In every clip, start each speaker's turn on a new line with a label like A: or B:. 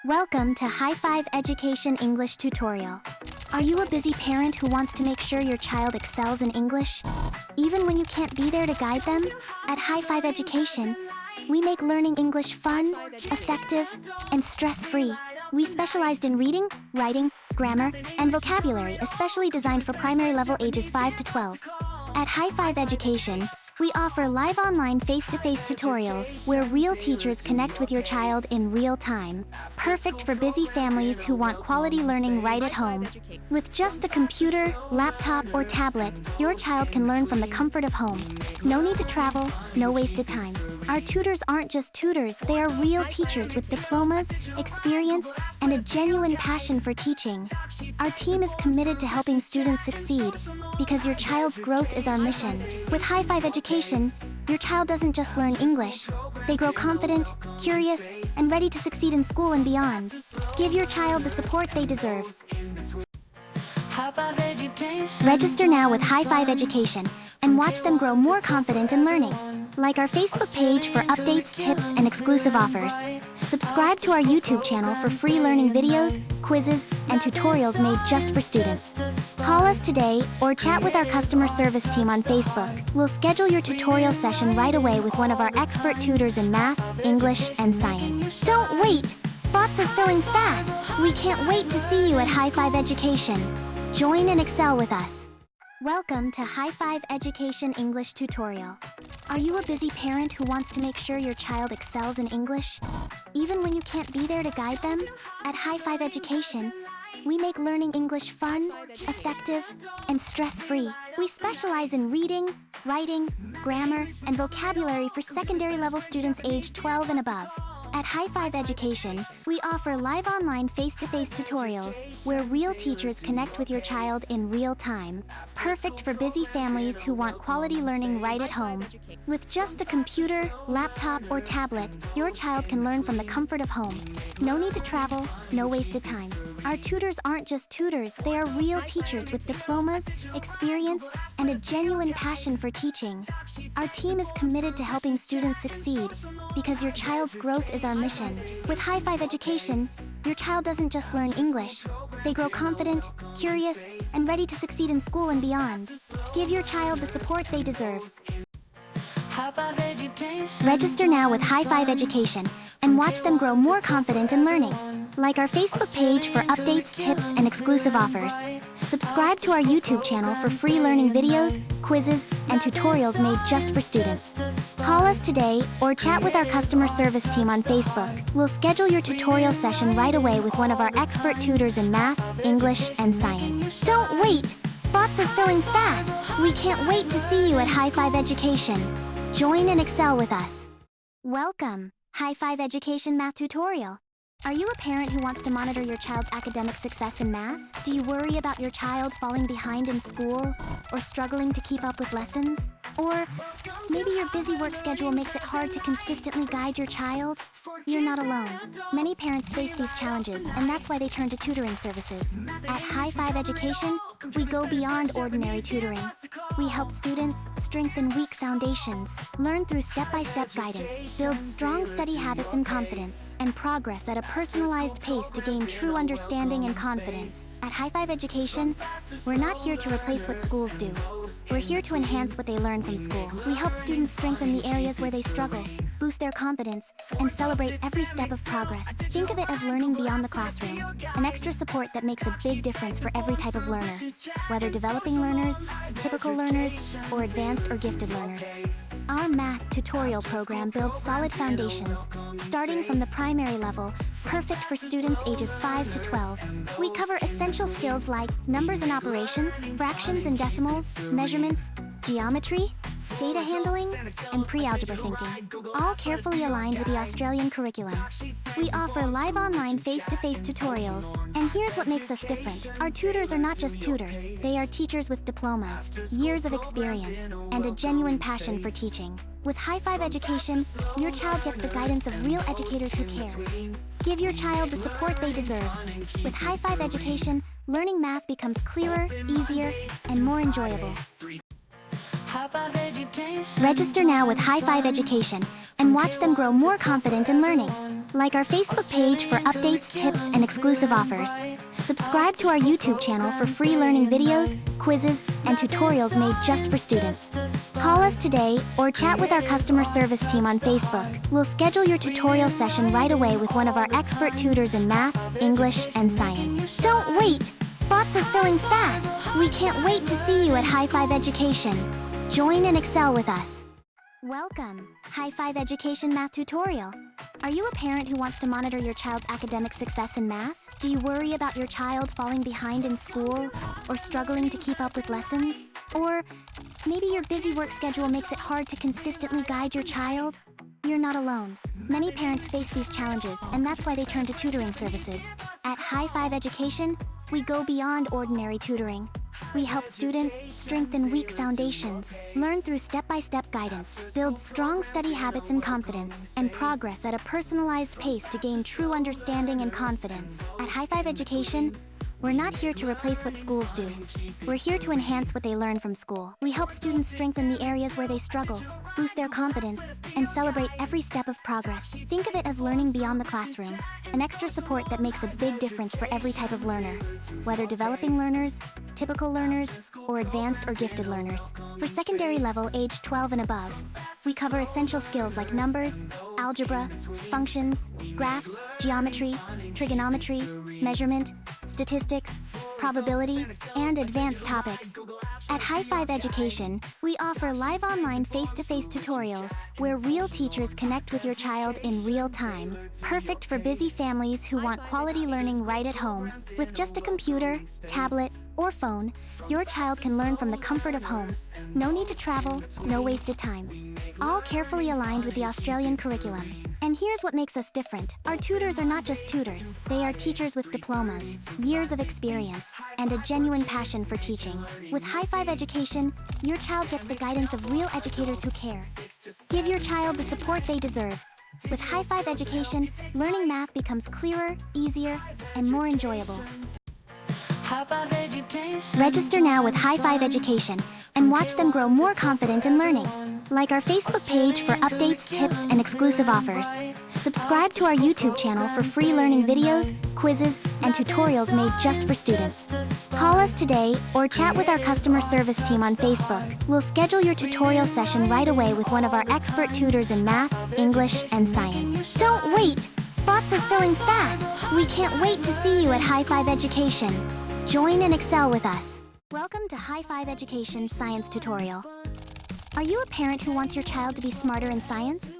A: Welcome to High5 Education English Tutorial. Are you a busy parent who wants to make sure your child excels in English, even when you can't be there to guide them? At High5 Education, we make learning English fun, effective, and stress-free. We specialized in reading, writing, grammar, and vocabulary, especially designed for primary level ages 5 to 12. At High5 Education, we offer live online face-to-face tutorials where real teachers connect with your child in real time. Perfect for busy families who want quality learning right at home. With just a computer, laptop, or tablet, your child can learn from the comfort of home. No need to travel, no wasted time. Our tutors aren't just tutors, they are real teachers with diplomas, experience, and a genuine passion for teaching. Our team is committed to helping students succeed because your child's growth is our mission. With High5 Education, your child doesn't just learn English. They grow confident, curious, and ready to succeed in school and beyond. Give your child the support they deserve. Register now with High5 Education and watch them grow more confident in learning. Like our Facebook page for updates, tips, and exclusive offers. Subscribe to our YouTube channel for free learning videos, quizzes, and tutorials made just for students. Call us today or chat with our customer service team on Facebook. We'll schedule your tutorial session right away with one of our expert tutors in math, English, and science. Don't wait! Spots are filling fast! We can't wait to see you at High5 Education. Join and excel with us. Welcome to High5 Education English Tutorial. Are you a busy parent who wants to make sure your child excels in English, even when you can't be there to guide them? At High5 Education, we make learning English fun, effective, and stress-free. We specialize in reading, writing, grammar, and vocabulary for secondary level students aged 12 and above. At High5 Education, we offer live online face-to-face tutorials where real teachers connect with your child in real time. Perfect for busy families who want quality learning right at home. With just a computer, laptop, or tablet, your child can learn from the comfort of home. No need to travel, no wasted time. Our tutors aren't just tutors, they are real teachers with diplomas, experience, and a genuine passion for teaching. Our team is committed to helping students succeed because your child's growth is our mission. With High5 Education, your child doesn't just learn English. They grow confident, curious, and ready to succeed in school and beyond. Give your child the support they deserve. Register now with High5 Education and watch them grow more confident in learning. Like our Facebook page for updates, tips, and exclusive offers. Subscribe to our YouTube channel for free learning videos, quizzes, and tutorials made just for students. Call us today or chat with our customer service team on Facebook. We'll schedule your tutorial session right away with one of our expert tutors in math, English, and science. Don't wait! Spots are filling fast! We can't wait to see you at High5 Education. Join and excel with us. Welcome, High5 Education Math Tutorial. Are you a parent who wants to monitor your child's academic success in math? Do you worry about your child falling behind in school or struggling to keep up with lessons? Or maybe your busy work schedule makes it hard to consistently guide your child? You're not alone. Many parents face these challenges, and that's why they turn to tutoring services. At High5 Education, we go beyond ordinary tutoring. We help students strengthen weak foundations, learn through step-by-step guidance, build strong study habits and confidence, and progress at a personalized pace to gain true understanding and confidence. At High5 Education, we're not here to replace what schools do. We're here to enhance what they learn from school. We help students strengthen the areas where they struggle, boost their confidence, and celebrate every step of progress. Think of it as learning beyond the classroom, an extra support that makes a big difference for every type of learner, whether developing learners, typical learners, or advanced or gifted learners. Our math tutorial program builds solid foundations, starting from the primary level, perfect for students ages 5 to 12. We cover essential skills like numbers and operations, fractions and decimals, measurements, geometry, data handling, and pre-algebra thinking, all carefully aligned with the Australian curriculum. We offer live online face-to-face tutorials, and here's what makes us different. Our tutors are not just tutors, they are teachers with diplomas, years of experience, and a genuine passion for teaching. With High5 Education, your child gets the guidance of real educators who care. Give your child the support they deserve. With High5 Education, learning math becomes clearer, easier, and more enjoyable. Register now with High5 Education and watch them grow more confident in learning. Like our Facebook page for updates, tips, and exclusive offers. Subscribe to our YouTube channel for free learning videos, quizzes, and tutorials made just for students. Call us today or chat with our customer service team on Facebook. We'll schedule your tutorial session right away with one of our expert tutors in math, English, and science. Don't wait! Spots are filling fast! We can't wait to see you at High5 Education. Join and excel with us. Welcome, High5 Education Math Tutorial. Are you a parent who wants to monitor your child's academic success in math? Do you worry about your child falling behind in school or struggling to keep up with lessons? Or maybe your busy work schedule makes it hard to consistently guide your child? You're not alone. Many parents face these challenges, and that's why they turn to tutoring services. At High5 Education, we go beyond ordinary tutoring. We help students strengthen weak foundations, learn through step-by-step guidance, build strong study habits and confidence, and progress at a personalized pace to gain true understanding and confidence. At High5 Education, we're not here to replace what schools do. We're here to enhance what they learn from school. We help students strengthen the areas where they struggle, boost their confidence, and celebrate every step of progress. Think of it as learning beyond the classroom, an extra support that makes a big difference for every type of learner, whether developing learners, typical learners, or advanced or gifted learners. For secondary level age 12 and above, we cover essential skills like numbers, algebra, functions, graphs, geometry, trigonometry, measurement, statistics, probability, and advanced topics. At High5 Education, we offer live online face-to-face tutorials where real teachers connect with your child in real time, perfect for busy families who want quality learning right at home. With just a computer, tablet, or phone, your child can learn from the comfort of home. No need to travel, no wasted time. All carefully aligned with the Australian curriculum. And here's what makes us different. Our tutors are not just tutors. They are teachers with diplomas, years of experience, and a genuine passion for teaching. With High5 Education, your child gets the guidance of real educators who care. Give your child the support they deserve. With High5 Education, learning math becomes clearer, easier, and more enjoyable. Register now with High5 Education and watch them grow more confident in learning. Like our Facebook page for updates, tips, and exclusive offers. Subscribe to our YouTube channel for free learning videos, quizzes, and tutorials made just for students. Call us today or chat with our customer service team on Facebook. We'll schedule your tutorial session right away with one of our expert tutors in math, English, and science. Don't wait! Spots are filling fast! We can't wait to see you at High5 Education. Join and excel with us. Welcome to High5 Education Science Tutorial. Are you a parent who wants your child to be smarter in science?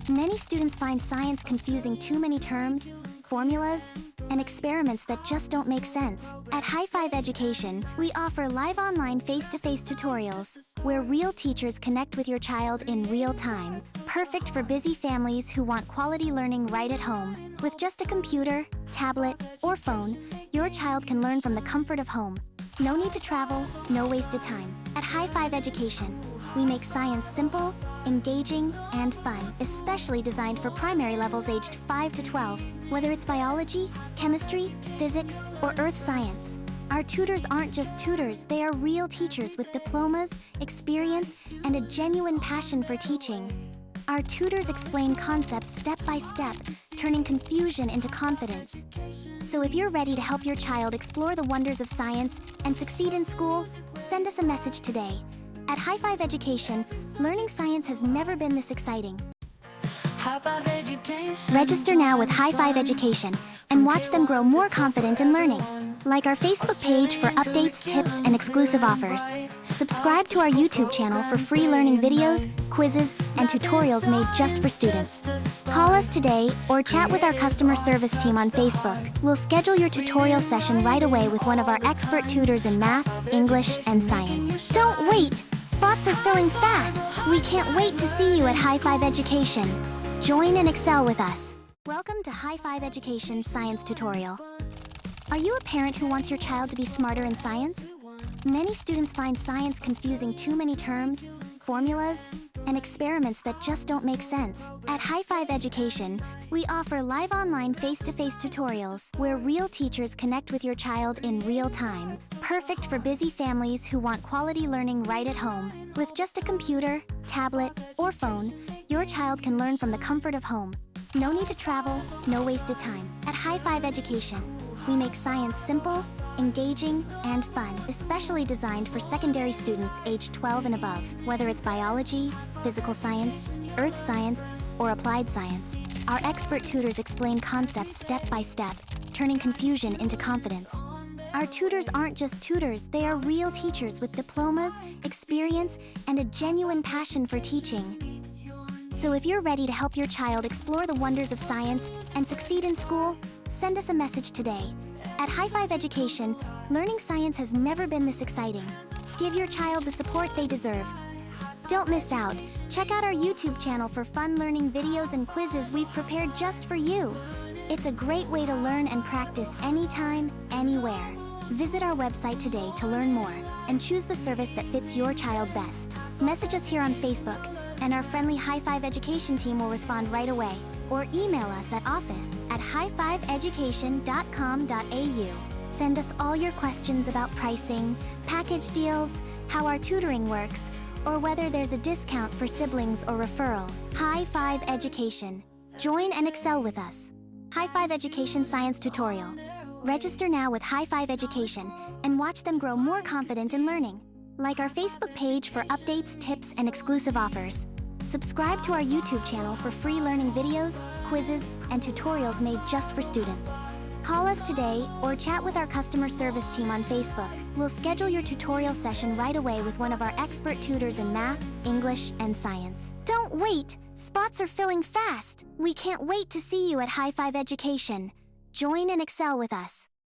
A: Many students find science confusing, too many terms, formulas, and experiments that just don't make sense. At High5 Education, we offer live online face-to-face tutorials where real teachers connect with your child in real time, perfect for busy families who want quality learning right at home. With just a computer, tablet, or phone, your child can learn from the comfort of home. No need to travel, no wasted time. At High5 Education, we make science simple, engaging, and fun, especially designed for primary levels aged 5 to 12. Whether it's biology, chemistry, physics, or earth science, our tutors aren't just tutors, they are real teachers with diplomas, experience, and a genuine passion for teaching. Our tutors explain concepts step by step, turning confusion into confidence. So if you're ready to help your child explore the wonders of science and succeed in school, send us a message today. At High5 Education, learning science has never been this exciting. Register now with High5 Education and watch them grow more confident in learning. Like our Facebook page for updates, tips, and exclusive offers. Subscribe to our YouTube channel for free learning videos, quizzes, and tutorials made just for students. Call us today or chat with our customer service team on Facebook. We'll schedule your tutorial session right away with one of our expert tutors in math, English, and science. Don't wait! Spots are filling fast! We can't wait to see you at High5 Education. Join and excel with us. Welcome to High5 Education Science Tutorial. Are you a parent who wants your child to be smarter in science? Many students find science confusing, too many terms, formulas, and experiments that just don't make sense. At High5 Education, we offer live online face-to-face tutorials where real teachers connect with your child in real time. Perfect for busy families who want quality learning right at home. With just a computer, tablet, or phone, your child can learn from the comfort of home. No need to travel, no wasted time. At High5 Education, we make science simple, engaging, and fun, especially designed for secondary students aged 12 and above. Whether it's biology, physical science, earth science, or applied science, our expert tutors explain concepts step by step, turning confusion into confidence. Our tutors aren't just tutors, they are real teachers with diplomas, experience, and a genuine passion for teaching. So if you're ready to help your child explore the wonders of science and succeed in school, send us a message today. At High5 Education, learning science has never been this exciting. Give your child the support they deserve. Don't miss out. Check out our YouTube channel for fun learning videos and quizzes we've prepared just for you. It's a great way to learn and practice anytime, anywhere. Visit our website today to learn more and choose the service that fits your child best. Message us here on Facebook, and our friendly High5 Education team will respond right away. Or email us at office@high5education.com.au. Send us all your questions about pricing, package deals, how our tutoring works, or whether there's a discount for siblings or referrals. High5 Education. Join and excel with us. High5 Education Science Tutorial. Register now with High5 Education and watch them grow more confident in learning. Like our Facebook page for updates, tips, and exclusive offers. Subscribe to our YouTube channel for free learning videos, quizzes, and tutorials made just for students. Call us today or chat with our customer service team on Facebook. We'll schedule your tutorial session right away with one of our expert tutors in math, English, and science. Don't wait! Spots are filling fast! We can't wait to see you at High5 Education. Join and excel with us.